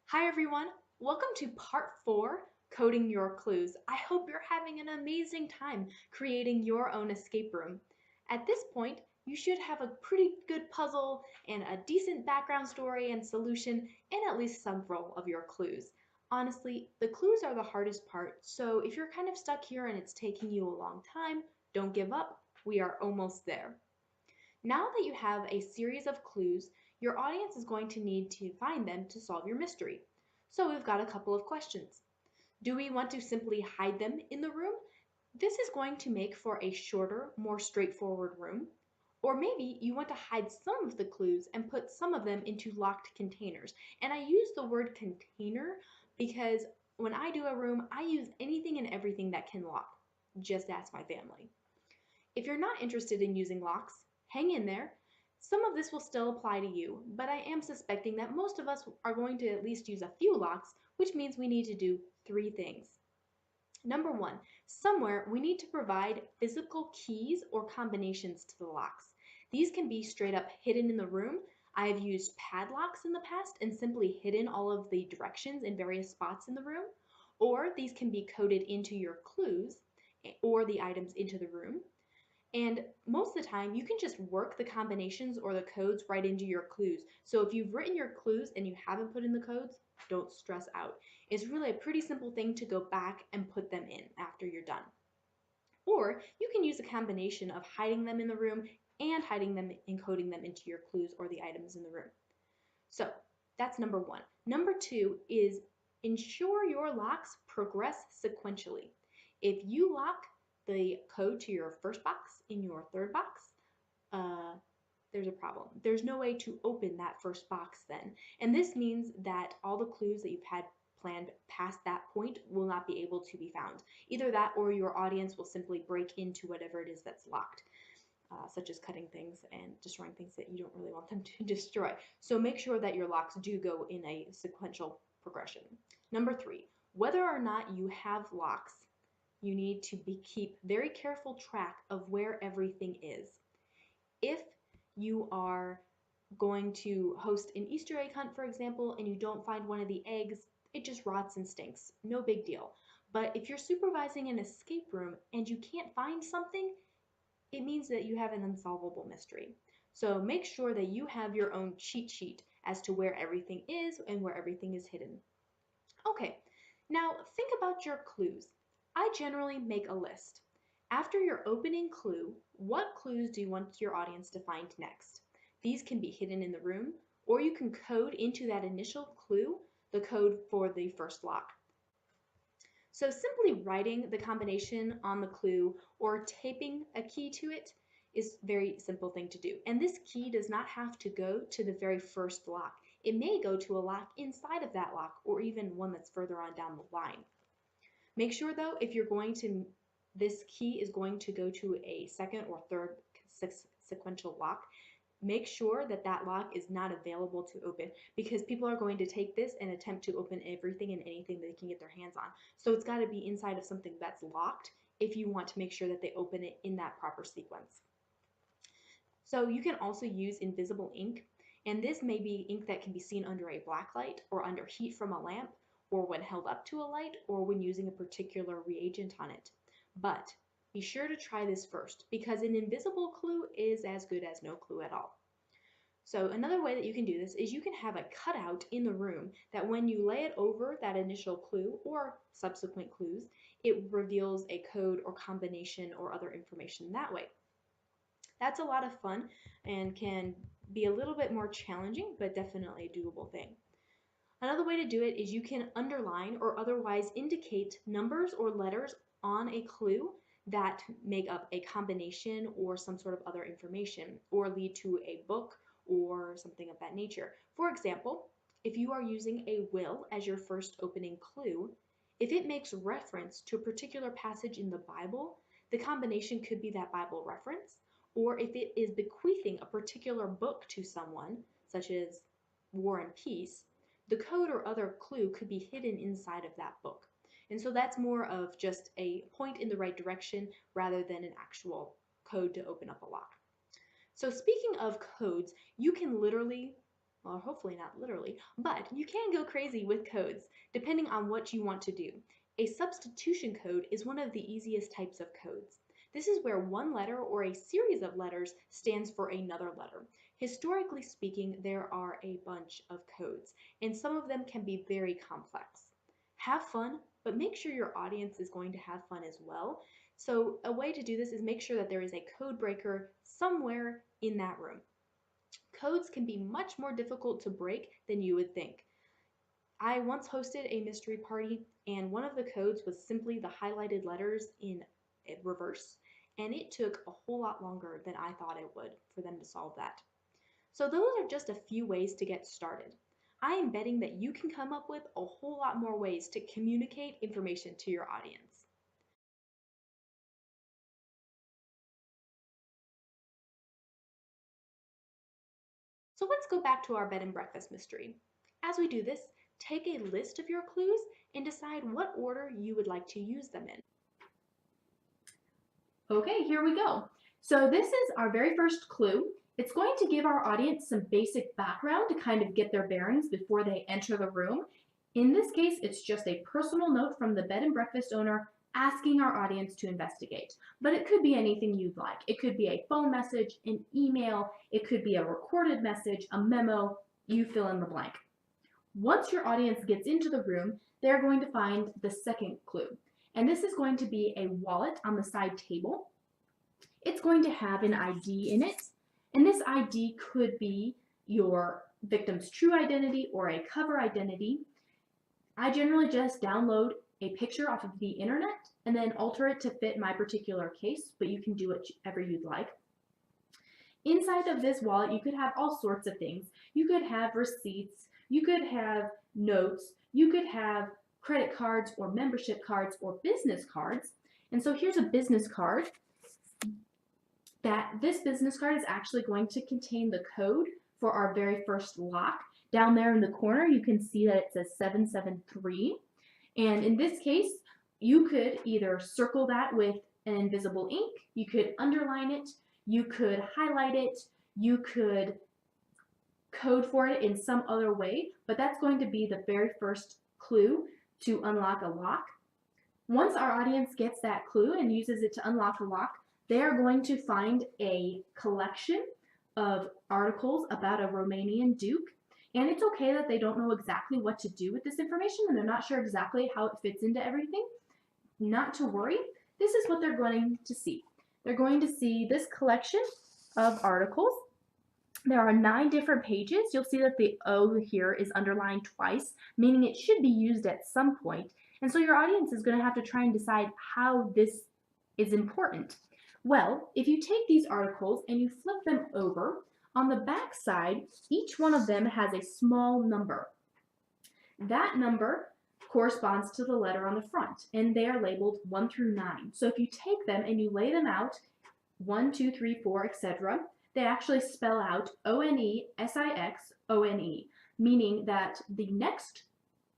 Hi everyone, welcome to part 4, Coding Your Clues. I hope you're having an amazing time creating your own escape room. At this point, you should have a pretty good puzzle and a decent background story and solution and at least several of your clues. Honestly, the clues are the hardest part, so if you're kind of stuck here and it's taking you a long time, don't give up. We are almost there. Now that you have a series of clues, your audience is going to need to find them to solve your mystery. So we've got a couple of questions. Do we want to simply hide them in the room? This is going to make for a shorter, more straightforward room. Or maybe you want to hide some of the clues and put some of them into locked containers. And I use the word container because when I do a room, I use anything and everything that can lock. Just ask my family. If you're not interested in using locks, hang in there. Some of this will still apply to you, but I am suspecting that most of us are going to at least use a few locks, which means we need to do 3 things. Number 1, somewhere we need to provide physical keys or combinations to the locks. These can be straight up hidden in the room. I have used padlocks in the past and simply hidden all of the directions in various spots in the room. Or these can be coded into your clues or the items into the room. And most of the time, you can just work the combinations or the codes right into your clues. So if you've written your clues and you haven't put in the codes, don't stress out. It's really a pretty simple thing to go back and put them in after you're done. Or you can use a combination of hiding them in the room and hiding them and coding them into your clues or the items in the room. So that's number 1. Number 2 is ensure your locks progress sequentially. If you lock the code to your first box in your third box, uh, there's a problem. There's no way to open that first box then. And this means that all the clues that you've had planned past that point will not be able to be found. Either that or your audience will simply break into whatever it is that's locked. Such as cutting things and destroying things that you don't really want them to destroy. So make sure that your locks do go in a sequential progression. Number 3, whether or not you have locks, you need to keep very careful track of where everything is. If you are going to host an Easter egg hunt, for example, and you don't find one of the eggs, it just rots and stinks. No big deal. But if you're supervising an escape room and you can't find something, it means that you have an unsolvable mystery. So make sure that you have your own cheat sheet as to where everything is and where everything is hidden. Okay, now think about your clues. I generally make a list. After your opening clue, what clues do you want your audience to find next? These can be hidden in the room, or you can code into that initial clue the code for the first lock. So simply writing the combination on the clue or taping a key to it is a very simple thing to do. And this key does not have to go to the very first lock. It may go to a lock inside of that lock or even one that's further on down the line. Make sure though, if you're going to, this key is going to go to a second or third sequential lock, make sure that that lock is not available to open because people are going to take this and attempt to open everything and anything they can get their hands on. So it's got to be inside of something that's locked if you want to make sure that they open it in that proper sequence. So you can also use invisible ink, and this may be ink that can be seen under a black light or under heat from a lamp or when held up to a light or when using a particular reagent on it. But be sure to try this first because an invisible clue is as good as no clue at all. So another way that you can do this is you can have a cutout in the room that when you lay it over that initial clue or subsequent clues, it reveals a code or combination or other information that way. That's a lot of fun and can be a little bit more challenging, but definitely a doable thing. Another way to do it is you can underline or otherwise indicate numbers or letters on a clue that make up a combination or some sort of other information or lead to a book or something of that nature. For example, if you are using a will as your first opening clue, if it makes reference to a particular passage in the Bible, the combination could be that Bible reference, or if it is bequeathing a particular book to someone, such as War and Peace, the code or other clue could be hidden inside of that book. And so that's more of just a point in the right direction rather than an actual code to open up a lock. So speaking of codes, you can literally Well, hopefully not literally, but you can go crazy with codes depending on what you want to do. A substitution code is one of the easiest types of codes. This is where one letter or a series of letters stands for another letter. Historically speaking, there are a bunch of codes, and some of them can be very complex. Have fun, but make sure your audience is going to have fun as well. So, a way to do this is make sure that there is a code breaker somewhere in that room. Codes can be much more difficult to break than you would think. I once hosted a mystery party, and one of the codes was simply the highlighted letters in reverse, and it took a whole lot longer than I thought it would for them to solve that. So, those are just a few ways to get started. I am betting that you can come up with a whole lot more ways to communicate information to your audience. So let's go back to our bed and breakfast mystery. As we do this, take a list of your clues and decide what order you would like to use them in. Okay, here we go. So this is our very first clue. It's going to give our audience some basic background to kind of get their bearings before they enter the room. In this case, it's just a personal note from the bed and breakfast owner asking our audience to investigate. But it could be anything you'd like. It could be a phone message, an email, it could be a recorded message, a memo, you fill in the blank. Once your audience gets into the room, they're going to find the second clue. And this is going to be a wallet on the side table. It's going to have an ID in it, and this ID could be your victim's true identity or a cover identity. I generally just download a picture off of the internet and then alter it to fit my particular case, but you can do whatever you'd like. Inside of this wallet, you could have all sorts of things. You could have receipts, you could have notes, you could have credit cards or membership cards or business cards. And so here's a business card. This business card is actually going to contain the code for our very first lock. Down there in the corner, you can see that it says 773. And in this case, you could either circle that with an invisible ink, you could underline it, you could highlight it, you could code for it in some other way, but that's going to be the very first clue to unlock a lock. Once our audience gets that clue and uses it to unlock a lock, they are going to find a collection of articles about a Romanian duke. And it's okay that they don't know exactly what to do with this information and they're not sure exactly how it fits into everything. Not to worry, this is what they're going to see. They're going to see this collection of articles. There are 9 different pages. You'll see that the O here is underlined twice, meaning it should be used at some point. And so your audience is going to have to try and decide how this is important. Well, if you take these articles and you flip them over, on the back side, each one of them has a small number. That number corresponds to the letter on the front, and they are labeled 1 through 9. So if you take them and you lay them out, 1, 2, 3, 4, etc., they actually spell out ONESIXONE, meaning that the next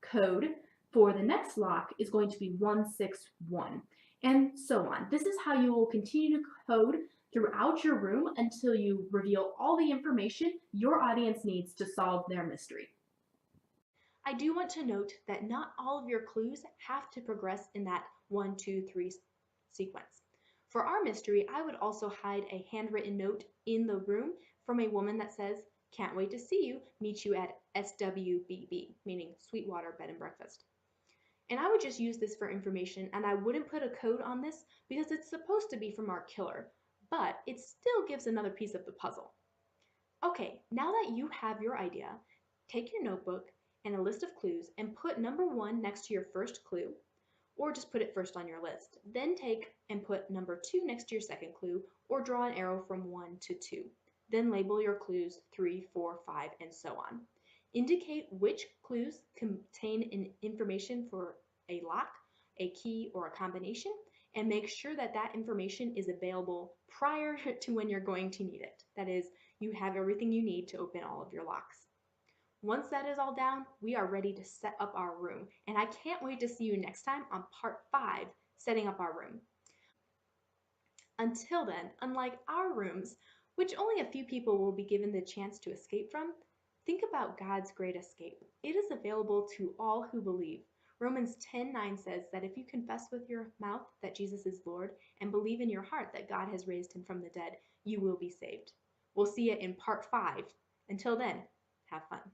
code for the next lock is going to be 161, and so on. This is how you will continue to code throughout your room until you reveal all the information your audience needs to solve their mystery. I do want to note that not all of your clues have to progress in that 1, 2, 3 sequence. For our mystery, I would also hide a handwritten note in the room from a woman that says, "Can't wait to see you, meet you at SWBB," meaning Sweetwater Bed and Breakfast. And I would just use this for information and I wouldn't put a code on this because it's supposed to be from our killer, but it still gives another piece of the puzzle. Okay, now that you have your idea, take your notebook and a list of clues and put number 1 next to your first clue, or just put it first on your list. Then take and put number 2 next to your second clue, or draw an arrow from 1 to 2. Then label your clues 3, 4, 5, and so on. Indicate which clues contain information for a lock, a key, or a combination, and make sure that that information is available prior to when you're going to need it. That is, you have everything you need to open all of your locks. Once that is all down, we are ready to set up our room, and I can't wait to see you next time on part 5, setting up our room. Until then, unlike our rooms, which only a few people will be given the chance to escape from, Think about God's great escape. It is available to all who believe. Romans 10:9 says that if you confess with your mouth that Jesus is Lord and believe in your heart that God has raised him from the dead, you will be saved. We'll see it in part 5. Until then, have fun.